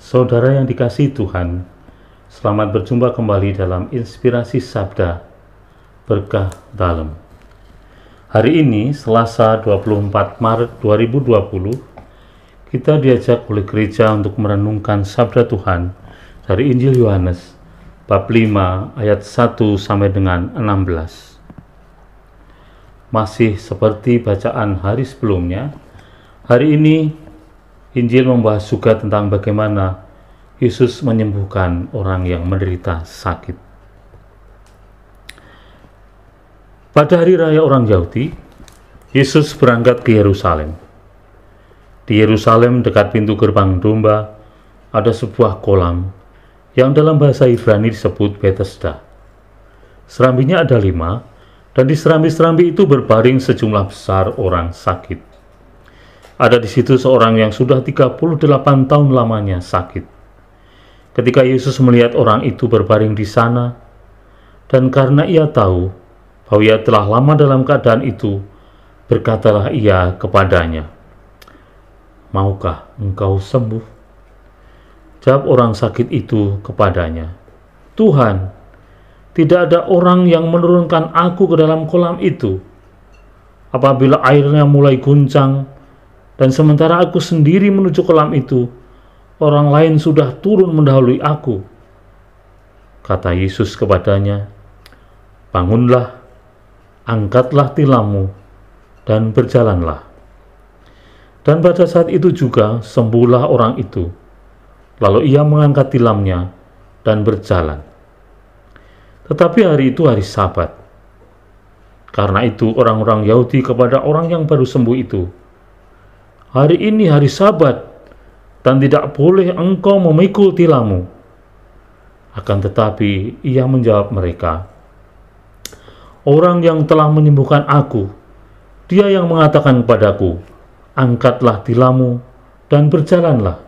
Saudara yang dikasihi Tuhan, selamat berjumpa kembali dalam Inspirasi Sabda Berkah Dalam. Hari ini, Selasa 24 Maret 2020, kita diajak oleh gereja untuk merenungkan Sabda Tuhan dari Injil Yohanes, bab 5 ayat 1 sampai dengan 16. Masih seperti bacaan hari sebelumnya, hari ini Injil membahas juga tentang bagaimana Yesus menyembuhkan orang yang menderita sakit. Pada hari raya orang Yahudi, Yesus berangkat ke Yerusalem. Di Yerusalem dekat pintu gerbang domba ada sebuah kolam yang dalam bahasa Ibrani disebut Bethesda. Serambinya ada 5, dan di serambi-serambi itu berbaring sejumlah besar orang sakit. Ada di situ seorang yang sudah 38 tahun lamanya sakit. Ketika Yesus melihat orang itu berbaring di sana, dan karena ia tahu bahwa ia telah lama dalam keadaan itu, berkatalah ia kepadanya, "Maukah engkau sembuh?" Jawab orang sakit itu kepadanya, "Tuhan, tidak ada orang yang menurunkan aku ke dalam kolam itu. Apabila airnya mulai guncang, dan sementara aku sendiri menuju kolam itu, orang lain sudah turun mendahului aku." Kata Yesus kepadanya, "Bangunlah, angkatlah tilammu, dan berjalanlah." Dan pada saat itu juga sembuhlah orang itu. Lalu ia mengangkat tilamnya dan berjalan. Tetapi hari itu hari Sabat. Karena itu orang-orang Yahudi kepada orang yang baru sembuh itu, "Hari ini hari Sabat, dan tidak boleh engkau memikul tilammu." Akan tetapi ia menjawab mereka, "Orang yang telah menyembuhkan aku, dia yang mengatakan kepadaku, 'Angkatlah tilammu dan berjalanlah.'"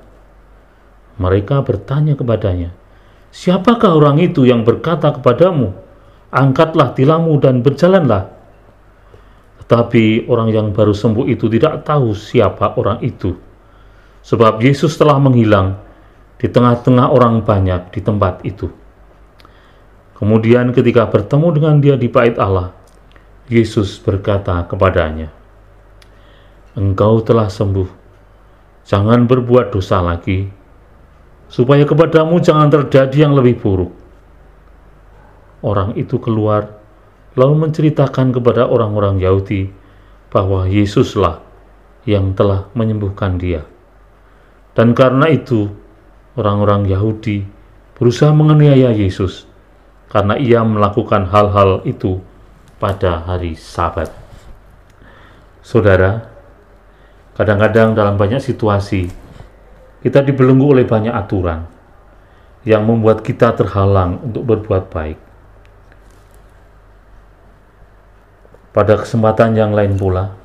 Mereka bertanya kepadanya, "Siapakah orang itu yang berkata kepadamu, 'Angkatlah tilammu dan berjalanlah'?" Tetapi orang yang baru sembuh itu tidak tahu siapa orang itu, sebab Yesus telah menghilang di tengah-tengah orang banyak di tempat itu. Kemudian ketika bertemu dengan dia di bait Allah, Yesus berkata kepadanya, "Engkau telah sembuh, jangan berbuat dosa lagi, supaya kepadamu jangan terjadi yang lebih buruk." Orang itu keluar lalu menceritakan kepada orang-orang Yahudi bahwa Yesuslah yang telah menyembuhkan dia. Dan karena itu, orang-orang Yahudi berusaha menganiaya Yesus karena ia melakukan hal-hal itu pada hari Sabat. Saudara, kadang-kadang dalam banyak situasi, kita dibelenggu oleh banyak aturan yang membuat kita terhalang untuk berbuat baik. Pada kesempatan yang lain pula,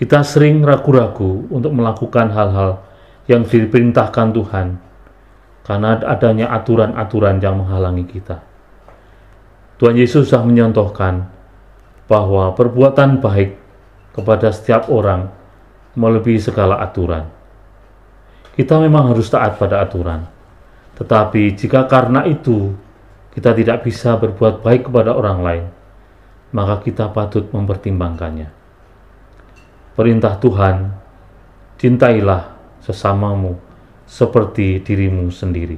kita sering ragu-ragu untuk melakukan hal-hal yang diperintahkan Tuhan karena adanya aturan-aturan yang menghalangi kita. Tuhan Yesus sudah menyontohkan bahwa perbuatan baik kepada setiap orang melebihi segala aturan. Kita memang harus taat pada aturan, tetapi jika karena itu kita tidak bisa berbuat baik kepada orang lain, maka kita patut mempertimbangkannya. Perintah Tuhan, "Cintailah sesamamu seperti dirimu sendiri."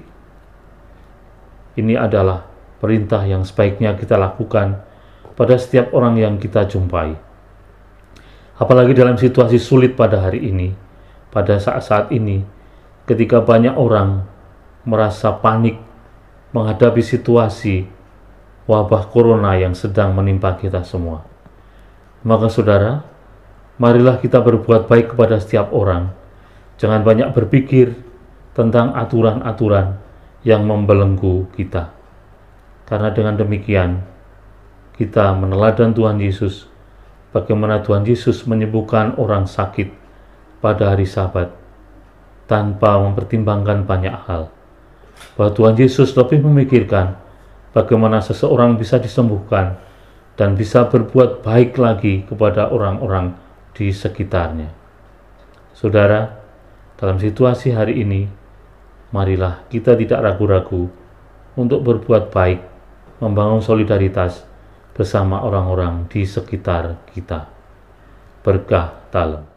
Ini adalah perintah yang sebaiknya kita lakukan pada setiap orang yang kita jumpai. Apalagi dalam situasi sulit pada hari ini, pada saat-saat ini, ketika banyak orang merasa panik menghadapi situasi wabah corona yang sedang menimpa kita semua. Maka saudara, marilah kita berbuat baik kepada setiap orang. Jangan banyak berpikir tentang aturan-aturan yang membelenggu kita. Karena dengan demikian, kita meneladan Tuhan Yesus, bagaimana Tuhan Yesus menyembuhkan orang sakit pada hari Sabat, tanpa mempertimbangkan banyak hal. Bahwa Tuhan Yesus lebih memikirkan bagaimana seseorang bisa disembuhkan dan bisa berbuat baik lagi kepada orang-orang di sekitarnya. Saudara, dalam situasi hari ini, marilah kita tidak ragu-ragu untuk berbuat baik, membangun solidaritas bersama orang-orang di sekitar kita. Berkah dalam.